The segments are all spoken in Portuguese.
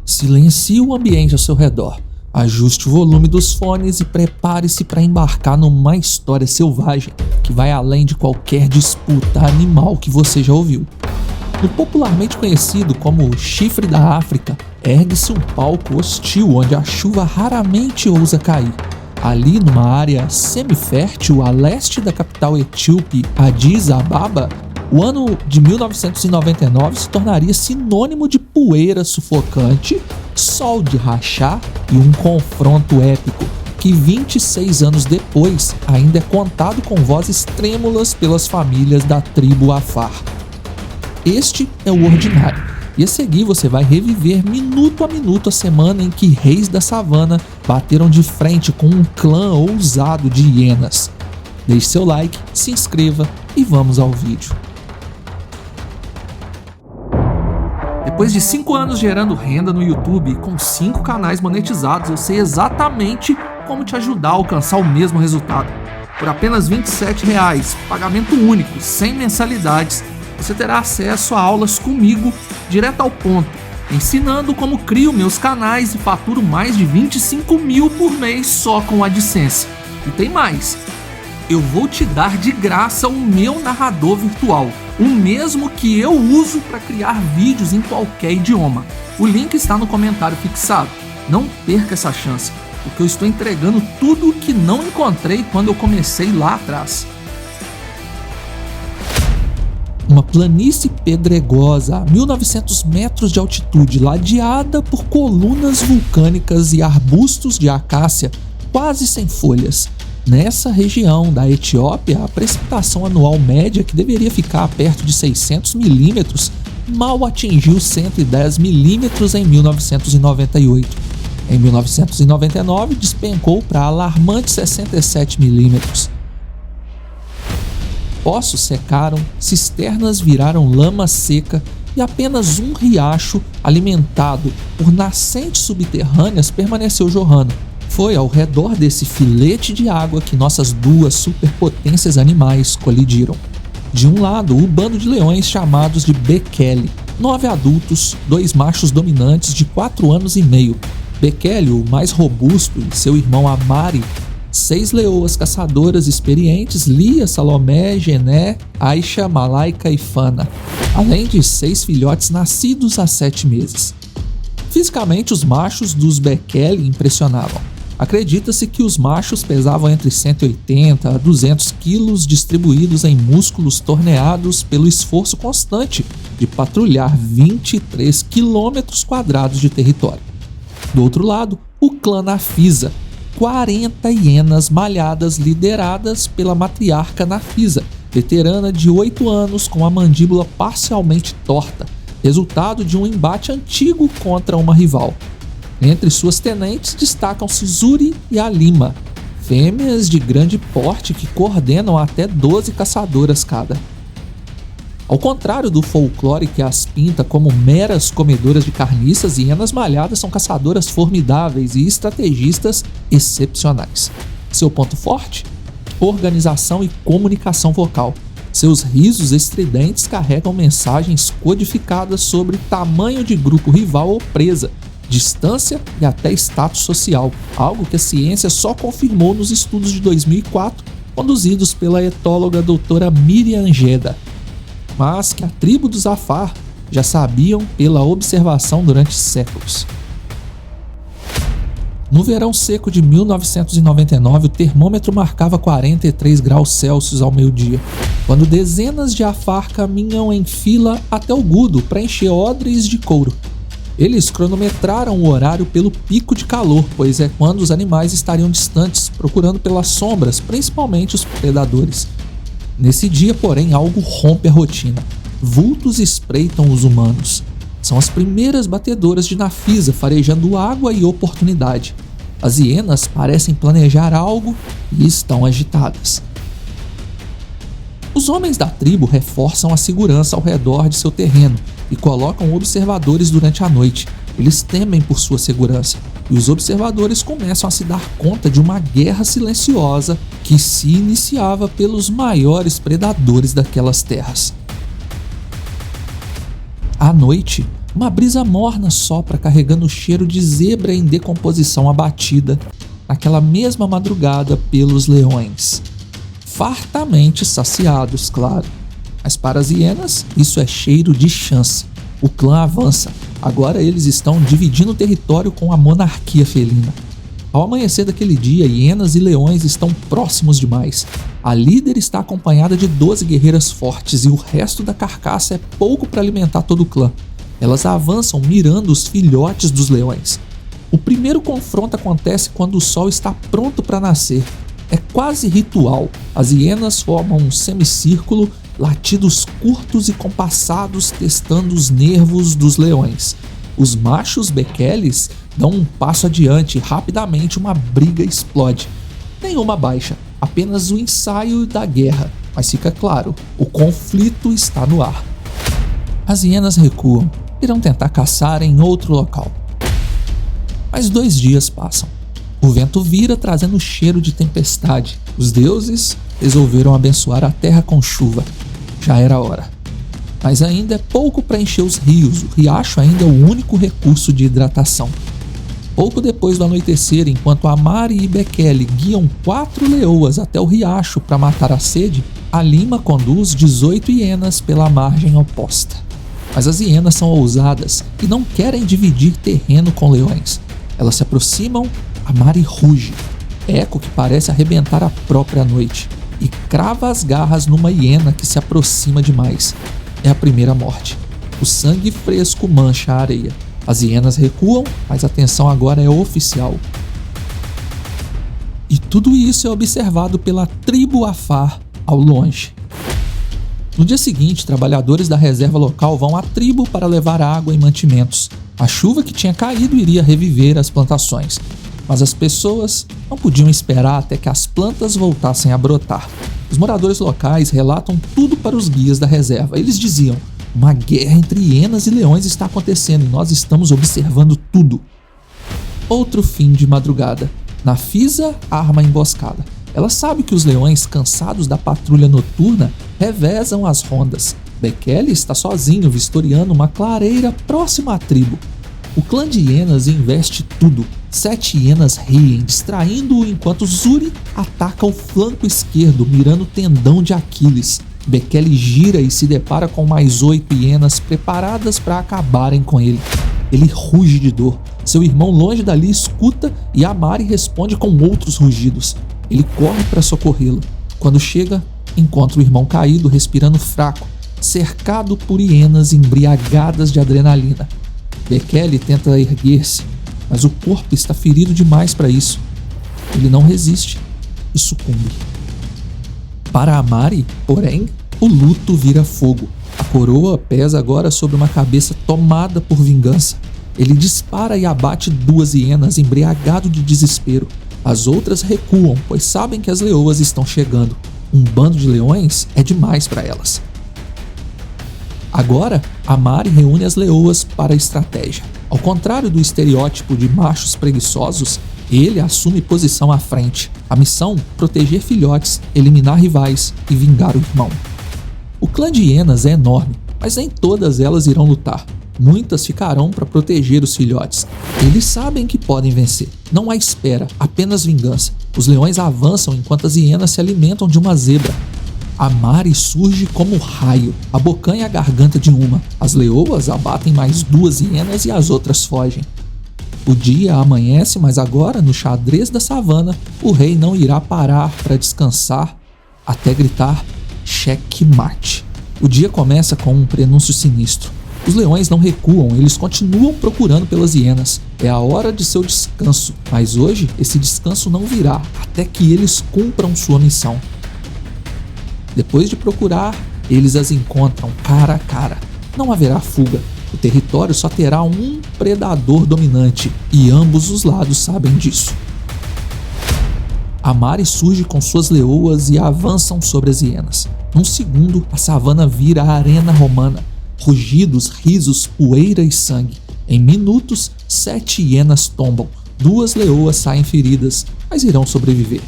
Silencie o ambiente ao seu redor. Ajuste o volume dos fones e prepare-se para embarcar numa história selvagem que vai além de qualquer disputa animal que você já ouviu. No popularmente conhecido como o Chifre da África, ergue-se um palco hostil onde a chuva raramente ousa cair. Ali, numa área semifértil a leste da capital etíope Addis Ababa, o ano de 1999 se tornaria sinônimo de poeira sufocante, sol de rachar e um confronto épico que 26 anos depois ainda é contado com vozes trêmulas pelas famílias da tribo Afar. Este é o Ordinário, e a seguir você vai reviver minuto a minuto a semana em que reis da savana bateram de frente com um clã ousado de hienas. Deixe seu like, se inscreva e vamos ao vídeo. Depois de 5 anos gerando renda no YouTube e com 5 canais monetizados, eu sei exatamente como te ajudar a alcançar o mesmo resultado. Por apenas R$ 27,00, pagamento único, sem mensalidades, você terá acesso a aulas comigo, direto ao ponto, ensinando como crio meus canais e faturo mais de 25 mil por mês só com o AdSense. E tem mais! Eu vou te dar de graça o meu narrador virtual, o mesmo que eu uso para criar vídeos em qualquer idioma. O link está no comentário fixado. Não perca essa chance, porque eu estou entregando tudo o que não encontrei quando eu comecei lá atrás. Uma planície pedregosa a 1900 metros de altitude, ladeada por colunas vulcânicas e arbustos de acácia quase sem folhas. Nessa região da Etiópia, a precipitação anual média, que deveria ficar perto de 600 milímetros, mal atingiu 110 milímetros em 1998. Em 1999, despencou para alarmantes 67 milímetros. Poços secaram, cisternas viraram lama seca e apenas um riacho, alimentado por nascentes subterrâneas, permaneceu jorrando. Foi ao redor desse filete de água que nossas duas superpotências animais colidiram. De um lado, o bando de leões chamados de Bekele, 9 adultos, 2 machos dominantes de 4 anos e meio. Bekele, o mais robusto, e seu irmão Amari, 6 leoas caçadoras experientes, Lia, Salomé, Gené, Aisha, Malaika e Fana, além de 6 filhotes nascidos há 7 meses. Fisicamente, os machos dos Bekele impressionavam. Acredita-se que os machos pesavam entre 180 a 200 quilos, distribuídos em músculos torneados pelo esforço constante de patrulhar 23 quilômetros quadrados de território. Do outro lado, o clã Nafisa, 40 hienas malhadas lideradas pela matriarca Nafisa, veterana de 8 anos com a mandíbula parcialmente torta, resultado de um embate antigo contra uma rival. Entre suas tenentes destacam-se Zuri e Alima, fêmeas de grande porte que coordenam até 12 caçadoras cada. Ao contrário do folclore que as pinta como meras comedoras de carniças, hienas malhadas são caçadoras formidáveis e estrategistas excepcionais. Seu ponto forte? Organização e comunicação vocal. Seus risos estridentes carregam mensagens codificadas sobre tamanho de grupo rival ou presa, distância e até status social, algo que a ciência só confirmou nos estudos de 2004, conduzidos pela etóloga doutora Miriam Geda, mas que a tribo dos Afar já sabiam pela observação durante séculos. No verão seco de 1999, o termômetro marcava 43 graus Celsius ao meio-dia, quando dezenas de Afar caminham em fila até o Gudo para encher odres de couro. Eles cronometraram o horário pelo pico de calor, pois é quando os animais estariam distantes, procurando pelas sombras, principalmente os predadores. Nesse dia, porém, algo rompe a rotina. Vultos espreitam os humanos. São as primeiras batedoras de Nafisa, farejando água e oportunidade. As hienas parecem planejar algo e estão agitadas. Os homens da tribo reforçam a segurança ao redor de seu terreno e colocam observadores durante a noite. Eles temem por sua segurança, e os observadores começam a se dar conta de uma guerra silenciosa que se iniciava pelos maiores predadores daquelas terras. À noite, Uma brisa morna sopra carregando o cheiro de zebra em decomposição abatida naquela mesma madrugada pelos leões. Fartamente saciados, claro. Mas para as hienas, isso é cheiro de chance. O clã avança. Agora eles estão dividindo o território com a monarquia felina. Ao amanhecer daquele dia, hienas e leões estão próximos demais. A líder está acompanhada de 12 guerreiras fortes e o resto da carcaça é pouco para alimentar todo o clã. Elas avançam mirando os filhotes dos leões. O primeiro confronto acontece quando o sol está pronto para nascer. É quase ritual. As hienas formam um semicírculo, latidos curtos e compassados testando os nervos dos leões. Os machos bekeles dão um passo adiante e rapidamente uma briga explode. Nenhuma baixa, apenas o ensaio da guerra, mas fica claro, o conflito está no ar. As hienas recuam, irão tentar caçar em outro local. Mas 2 dias passam. O vento vira trazendo cheiro de tempestade. Os deuses resolveram abençoar a terra com chuva. Já era hora. Mas ainda é pouco para encher os rios, o riacho ainda é o único recurso de hidratação. Pouco depois do anoitecer, enquanto Amari e Bekele guiam 4 leoas até o riacho para matar a sede, a Lima conduz 18 hienas pela margem oposta. Mas as hienas são ousadas e não querem dividir terreno com leões. Elas se aproximam, Amari ruge, eco que parece arrebentar a própria noite, e crava as garras numa hiena que se aproxima demais. É a primeira morte. O sangue fresco mancha a areia. As hienas recuam, mas a tensão agora é oficial. E tudo isso é observado pela tribo Afar ao longe. No dia seguinte, trabalhadores da reserva local vão à tribo para levar água e mantimentos. A chuva que tinha caído iria reviver as plantações, mas as pessoas não podiam esperar até que as plantas voltassem a brotar. Os moradores locais relatam tudo para os guias da reserva. Eles diziam: uma guerra entre hienas e leões está acontecendo e nós estamos observando tudo. Outro fim de madrugada. Nafisa arma a emboscada. Ela sabe que os leões, cansados da patrulha noturna, revezam as rondas. Bekele está sozinho vistoriando uma clareira próxima à tribo. O clã de hienas investe tudo. 7 hienas riem, distraindo-o enquanto Zuri ataca o flanco esquerdo, mirando o tendão de Aquiles. Bekele gira e se depara com mais 8 hienas preparadas para acabarem com ele. Ele ruge de dor. Seu irmão longe dali escuta e Amari responde com outros rugidos. Ele corre para socorrê-lo. Quando chega, encontra o irmão caído, respirando fraco, cercado por hienas embriagadas de adrenalina. Bekele tenta erguer-se, mas o corpo está ferido demais para isso. Ele não resiste e sucumbe. Para Amari, porém, o luto vira fogo. A coroa pesa agora sobre uma cabeça tomada por vingança. Ele dispara e abate 2 hienas, embriagado de desespero. As outras recuam, pois sabem que as leoas estão chegando. Um bando de leões é demais para elas. Agora, Amari reúne as leoas para a estratégia. Ao contrário do estereótipo de machos preguiçosos, ele assume posição à frente. A missão: proteger filhotes, eliminar rivais e vingar o irmão. O clã de hienas é enorme, mas nem todas elas irão lutar. Muitas ficarão para proteger os filhotes. Eles sabem que podem vencer. Não há espera, apenas vingança. Os leões avançam enquanto as hienas se alimentam de uma zebra. Amari surge como raio, abocanha a garganta de uma. As leoas abatem mais 2 hienas e as outras fogem. O dia amanhece, mas agora, no xadrez da savana, o rei não irá parar para descansar até gritar checkmate. O dia começa com um prenúncio sinistro. Os leões não recuam, eles continuam procurando pelas hienas. É a hora de seu descanso, mas hoje esse descanso não virá até que eles cumpram sua missão. Depois de procurar, eles as encontram cara a cara. Não haverá fuga. O território só terá um predador dominante e ambos os lados sabem disso. Amari surge com suas leoas e avançam sobre as hienas. Num segundo, a savana vira a arena romana. Rugidos, risos, poeira e sangue. Em minutos, 7 hienas tombam. 2 leoas saem feridas, mas irão sobreviver.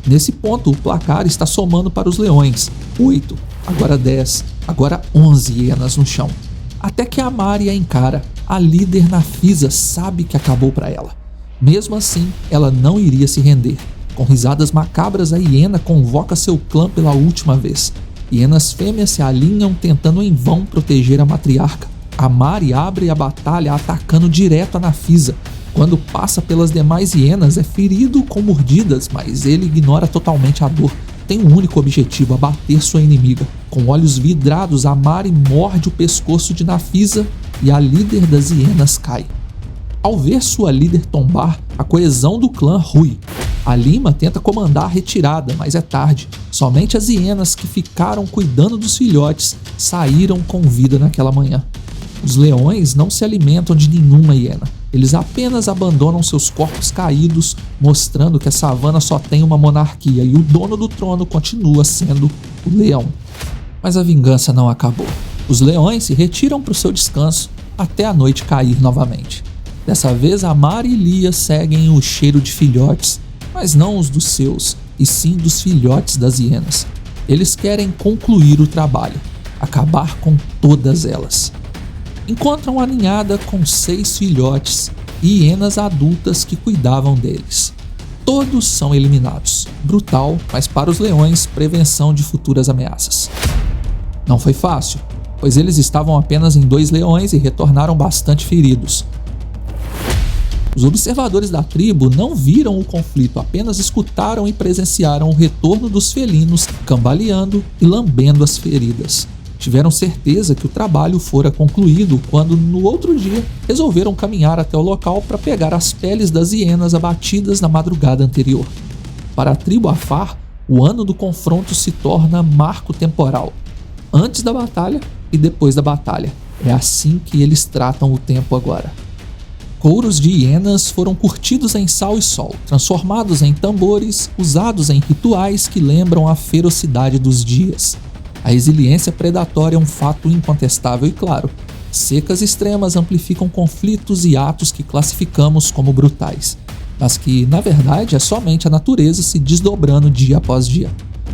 Nesse ponto, o placar está somando para os leões. 8, agora 10, agora 11 hienas no chão. Até que Amari a encara. a líder Nafisa sabe que acabou para ela. Mesmo assim, ela não iria se render. Com risadas macabras, a hiena convoca seu clã pela última vez. Hienas fêmeas se alinham tentando em vão proteger a matriarca. Amari abre a batalha atacando direto a Nafisa. Quando passa pelas demais hienas, é ferido com mordidas, mas ele ignora totalmente a dor. Tem um único objetivo: abater sua inimiga. Com olhos vidrados, Amari morde o pescoço de Nafisa e a líder das hienas cai. Ao ver sua líder tombar, a coesão do clã rui. Alima tenta comandar a retirada, mas é tarde. Somente as hienas que ficaram cuidando dos filhotes saíram com vida naquela manhã. Os leões não se alimentam de nenhuma hiena. Eles apenas abandonam seus corpos caídos, mostrando que a savana só tem uma monarquia e o dono do trono continua sendo o leão. Mas a vingança não acabou. Os leões se retiram para o seu descanso até a noite cair novamente. Dessa vez, Amari e Lia seguem o cheiro de filhotes, mas não os dos seus, e sim dos filhotes das hienas. Eles querem concluir o trabalho, acabar com todas elas. Encontram a ninhada com 6 filhotes e hienas adultas que cuidavam deles. Todos são eliminados. Brutal, mas para os leões, prevenção de futuras ameaças. Não foi fácil, pois eles estavam apenas em 2 leões e retornaram bastante feridos. Os observadores da tribo não viram o conflito, apenas escutaram e presenciaram o retorno dos felinos cambaleando e lambendo as feridas. Tiveram certeza que o trabalho fora concluído quando, no outro dia, resolveram caminhar até o local para pegar as peles das hienas abatidas na madrugada anterior. Para a tribo Afar, o ano do confronto se torna marco temporal, antes da batalha e depois da batalha. É assim que eles tratam o tempo agora. Couros de hienas foram curtidos em sal e sol, transformados em tambores, usados em rituais que lembram a ferocidade dos dias. A resiliência predatória é um fato incontestável e claro. Secas extremas amplificam conflitos e atos que classificamos como brutais, mas que, na verdade, é somente a natureza se desdobrando dia após dia.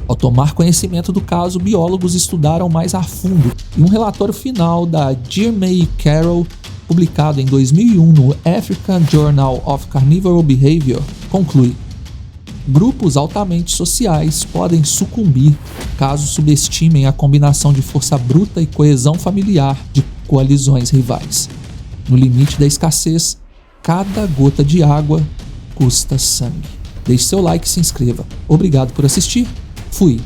Ao tomar conhecimento do caso, biólogos estudaram mais a fundo e um relatório final da Jeremy Carroll, publicado em 2001 no African Journal of Carnivoral Behavior, conclui: grupos altamente sociais podem sucumbir caso subestimem a combinação de força bruta e coesão familiar de coalizões rivais. No limite da escassez, cada gota de água custa sangue. Deixe seu like e se inscreva. Obrigado por assistir. Fui.